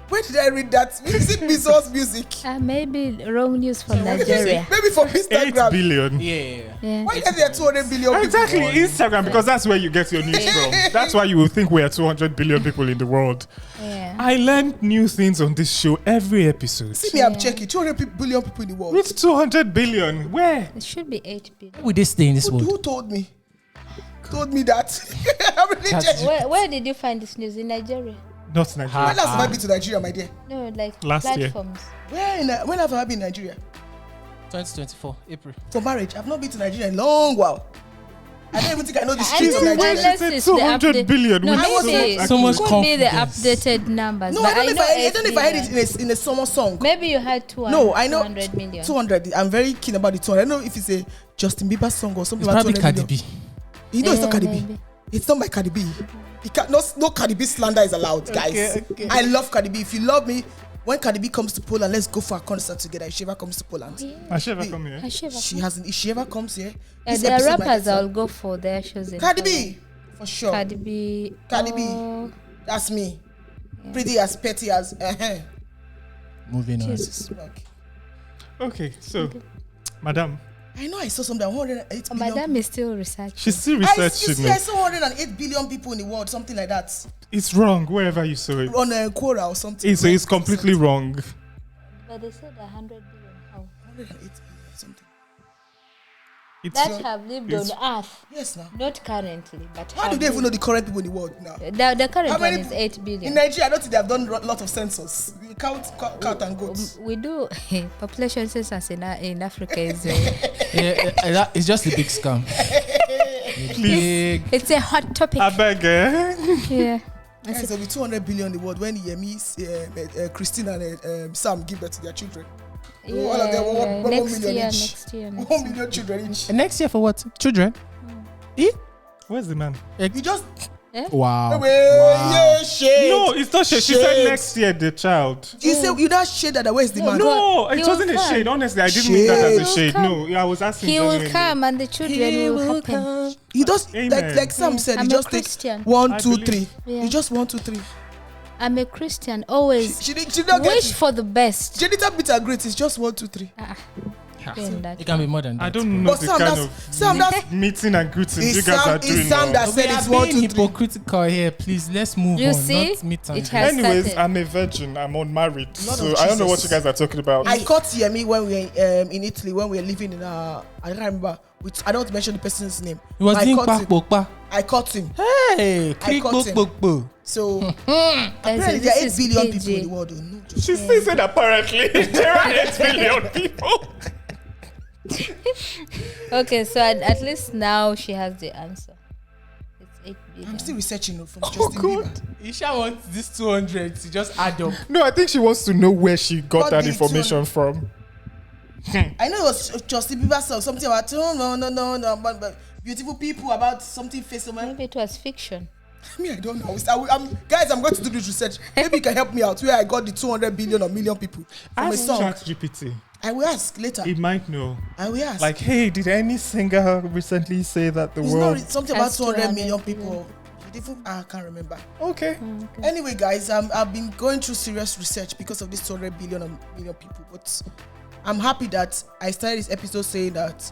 S1: Where did I read that? Is it Bezos music?
S2: Maybe wrong news from Nigeria.
S1: Maybe from
S3: 8
S1: Instagram.
S3: billion.
S4: Yeah.
S2: Yeah.
S1: Why are there 200 billion people?
S3: Exactly, Instagram, because that's where you get your news from. That's why you will think we are 200 billion people in the world.
S2: Yeah.
S3: I learn new things on this show every episode.
S1: See me, I'm checking. 200 billion people in the world.
S3: With 200 billion, where?
S2: It should be 8 billion.
S4: Would they stay in this
S1: Who
S4: world?
S1: told me? Told me that. I'm really
S4: That's-
S1: checking.
S2: Where did you find this news in Nigeria?
S3: Not Nigeria.
S1: When last have I been to Nigeria, my dear?
S2: No, like
S3: Last year.
S2: platforms.
S1: When have I been in Nigeria?
S4: 2024, April.
S1: For marriage, I've not been to Nigeria in a long while. I don't even think I know the
S2: I
S1: streets of
S2: think
S1: Nigeria.
S2: unless
S3: Said
S2: it's the
S3: 200
S2: update-
S3: billion.
S2: No,
S3: which
S2: maybe
S3: is
S4: So much
S2: could be the
S4: confidence.
S2: updated numbers.
S1: No,
S2: but
S1: I don't know if I
S2: 8
S1: don't know if I heard
S2: billion.
S1: it in a summer song.
S2: Maybe you had 200,
S1: No, I know
S2: 200 million.
S1: 200. I'm very keen about the 200. I don't know if it's a Justin Bieber song or something
S4: It's
S1: about
S4: probably
S1: 200
S4: Cardi
S1: million.
S4: B.
S1: You know it's not Cardi B.
S2: Maybe.
S1: It's not my Cardi B. No Cardi B slander is allowed, guys.
S4: okay.
S1: I love Cardi B. If you love me, when Cardi B comes to Poland, let's go for a concert together. If she ever comes to Poland,
S3: I should ever come here.
S2: I should have-
S1: she hasn't. If she ever comes here,
S2: And
S1: this
S2: there are
S1: episode might
S2: rappers
S1: get
S2: I'll go for their shows in
S1: Cardi
S2: Poland.
S1: B, for sure.
S2: Cardi B.
S1: Cardi B.
S2: Oh,
S1: That's me. pretty as petty as.
S4: Moving on.
S2: Jesus.
S3: Okay, so, Madam.
S1: I know I saw something. 108 billion.
S2: Madam is still researching.
S3: She's still researching.
S1: I saw 108 billion people in the world, something like that.
S3: It's wrong wherever you saw it.
S1: On a Quora or something.
S3: It's completely wrong.
S2: But they said 100 billion. How?
S1: 108 billion something.
S2: That have lived on Earth.
S1: Yes, now.
S2: Not currently, but
S1: how do they even know the current people in the world now?
S2: The current one is 8 billion.
S1: In Nigeria, I don't think they have done a lot of census. We count cat and goats.
S2: We do population census in Africa is
S4: It's just a big scam.
S2: it's a hot topic.
S3: I beg.
S2: Yeah.
S1: Guys, there'll be 200 billion in the world when Yemi, Christine and Sam give birth to their children.
S2: Yeah,
S1: All of them, 1
S2: next
S1: million
S2: year,
S1: each.
S2: next year.
S1: 1 million children each.
S4: Next year for what? Children?
S3: Where's the man?
S1: You just
S4: Wow.
S1: yeah, shade.
S3: No, it's not shade. She said
S1: Shade.
S3: next year, the child.
S1: You say you not shade that. Where's the man?
S3: No,
S2: He
S3: it
S2: will
S3: wasn't a
S2: come.
S3: shade. Honestly, I didn't mean that as a
S2: He will
S3: shade.
S2: come.
S3: No, I was asking.
S2: He will
S3: genuinely.
S2: come and the children will happen.
S1: You just
S3: Amen.
S1: like Sam said.
S2: I'm
S1: You
S2: a
S1: just take
S2: Christian.
S1: 1,
S3: I
S1: 2,
S3: believe.
S1: 3.
S2: Yeah.
S1: You just 1, 2, 3.
S2: I'm a Christian. Always
S1: She did not get
S2: wish
S1: it.
S2: for the best.
S1: She didn't beat her great. It's just 1, 2, 3.
S2: Doing that.
S4: It can be more than that.
S3: I don't know
S1: But
S3: the
S1: Sam,
S3: kind
S1: Sam,
S3: of
S1: that's
S3: meeting and greeting you
S1: it's
S3: guys are
S1: Sam.
S3: doing
S1: It's Sam
S3: now.
S1: that
S4: We
S1: said
S4: are
S1: it's 1,
S4: being
S1: 2, 3.
S4: hypocritical here. Please, let's move
S2: You
S4: on.
S2: see?
S4: Not meet and
S2: It has
S3: Anyways,
S2: started.
S3: I'm a virgin. I'm unmarried.
S1: Lord
S3: So
S1: of
S3: I don't know what
S1: Jesus.
S3: you guys are talking about.
S1: I caught Yemi when we were in Italy, when we were living in I can't remember. I don't want to mention the person's name.
S4: He was
S1: I
S4: doing
S1: caught him.
S4: kpa.
S1: I caught him.
S4: Hey,
S1: I caught him. So apparently there are 8 billion people in the world. Oh, no,
S3: She still said apparently there are 8 billion people.
S2: Okay, so at least now she has the answer. It's 8 billion.
S1: I'm still researching from Justin Bieber.
S4: Isha wants this 200 to just add up.
S3: No, I think she wants to know where she got
S1: Got
S3: that
S1: the
S3: information from.
S1: I know it was Justin Bieber song, something about no, but beautiful people about something face of
S2: Maybe it was fiction.
S1: me. I don't know. Guys, I'm going to do this research. Maybe you can help me out where I got the 200 billion or million people from a
S3: Ask
S1: song.
S3: ChatGPT.
S1: I will ask later.
S3: It might know.
S1: I will ask.
S3: Like, hey, did any singer recently say that the
S1: it's
S3: world?
S1: not something about
S2: Has
S1: 200 million
S2: 200
S1: people. I can't remember.
S3: Okay.
S1: Anyway, guys, I've been going through serious research because of this 200 billion or million people. But I'm happy that I started this episode saying that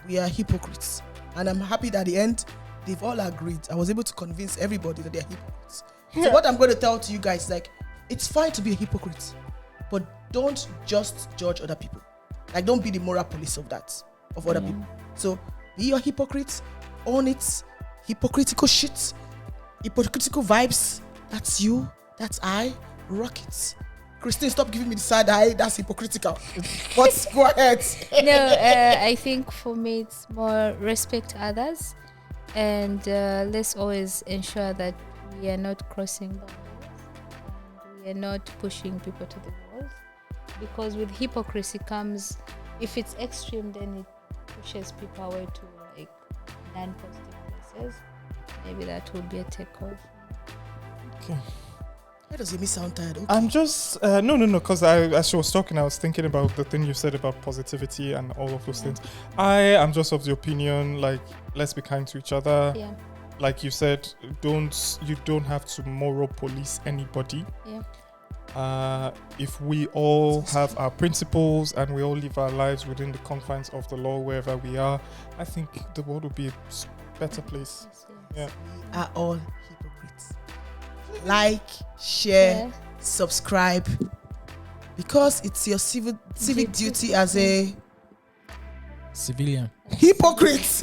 S1: we are hypocrites. And I'm happy that at the end, they've all agreed. I was able to convince everybody that they're hypocrites. So what I'm going to tell to you guys, like, it's fine to be a hypocrite, but don't just judge other people. Like, don't be the moral police of other people. So be a hypocrite, own it, hypocritical shit, hypocritical vibes. That's you, that's I, rock it. Christine, stop giving me the side eye, that's hypocritical. But go ahead.
S2: No, I think for me it's more respect others, and let's always ensure that we are not crossing boundaries and we are not pushing people to the walls, because with hypocrisy comes, if it's extreme, then it pushes people away to like non-positive places. Maybe that would be a takeoff.
S3: Okay.
S1: Why does Yemi sound tired? Okay.
S3: I'm just no, because as she was talking, I was thinking about the thing you said about positivity and all of those things. I am just of the opinion, like, let's be kind to each other.
S2: Yeah.
S3: Like you said, you don't have to moral police anybody.
S2: Yeah.
S3: If we all have our principles and we all live our lives within the confines of the law wherever we are, I think the world will be a better place. Yeah.
S1: We are all hypocrites. Like, share,
S2: Yeah.
S1: subscribe, because it's your civic duty as a
S4: Civilian.
S1: hypocrite.